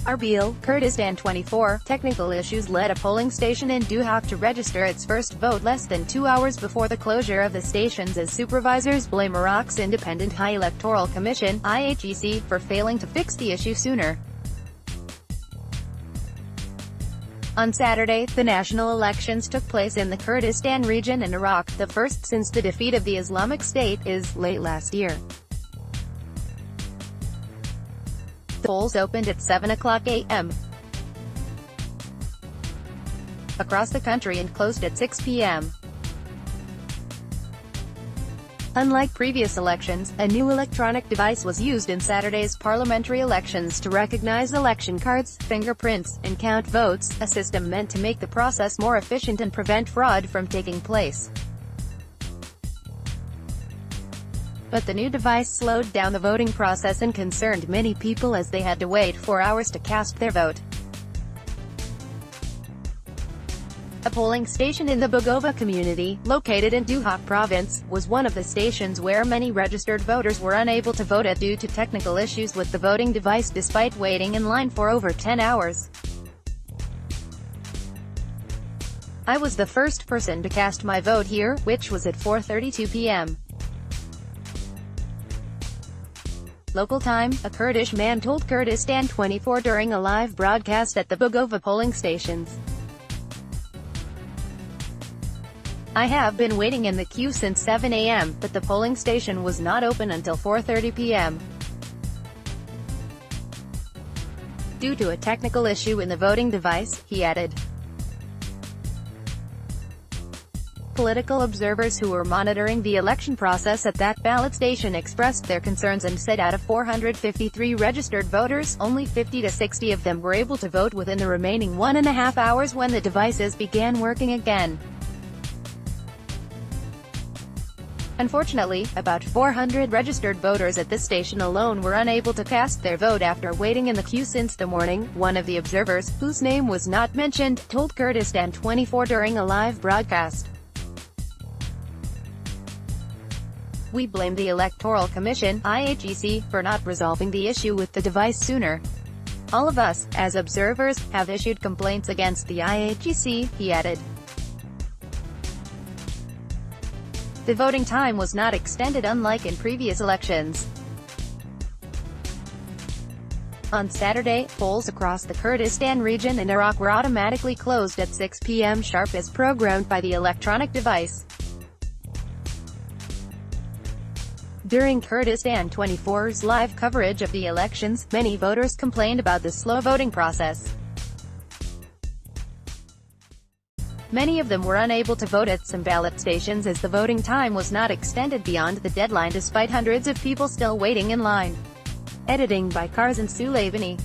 ERBIL, Kurdistan 24, technical issues led a polling station in Duhok to register its first vote less than 2 hours before the closure of the stations as supervisors blame Iraq's Independent High Electoral Commission, IHEC, for failing to fix the issue sooner. On Saturday, the national elections took place in the Kurdistan Region and Iraq, the first since the defeat of the Islamic State, late last year. The polls opened at 7:00 a.m. across the country and closed at 6 p.m. Unlike previous elections, a new electronic device was used in Saturday's parliamentary elections to recognize election cards, fingerprints, and count votes, a system meant to make the process more efficient and prevent fraud from taking place. But the new device slowed down the voting process and concerned many people as they had to wait 4 hours to cast their vote. A polling station in the Bugova community, located in Duhok province, was one of the stations where many registered voters were unable to vote at due to technical issues with the voting device despite waiting in line for over 10 hours. I was the first person to cast my vote here, which was at 4:32 p.m. Local time, a Kurdish man told Kurdistan 24 during a live broadcast at the Bugova polling stations. I have been waiting in the queue since 7 a.m., but the polling station was not open until 4:30 p.m. due to a technical issue in the voting device, he added. Political observers who were monitoring the election process at that ballot station expressed their concerns and said out of 453 registered voters, only 50 to 60 of them were able to vote within the remaining 1.5 hours when the devices began working again. Unfortunately, about 400 registered voters at this station alone were unable to cast their vote after waiting in the queue since the morning, one of the observers, whose name was not mentioned, told Kurdistan 24 during a live broadcast. We blame the Electoral Commission, IHEC, for not resolving the issue with the device sooner. All of us, as observers, have issued complaints against the IHEC, he added. The voting time was not extended unlike in previous elections. On Saturday, polls across the Kurdistan region and Iraq were automatically closed at 6 p.m. sharp as programmed by the electronic device. During Kurdistan 24's live coverage of the elections, many voters complained about the slow voting process. Many of them were unable to vote at some ballot stations as the voting time was not extended beyond the deadline despite hundreds of people still waiting in line. Editing by Karzan Sulaybani.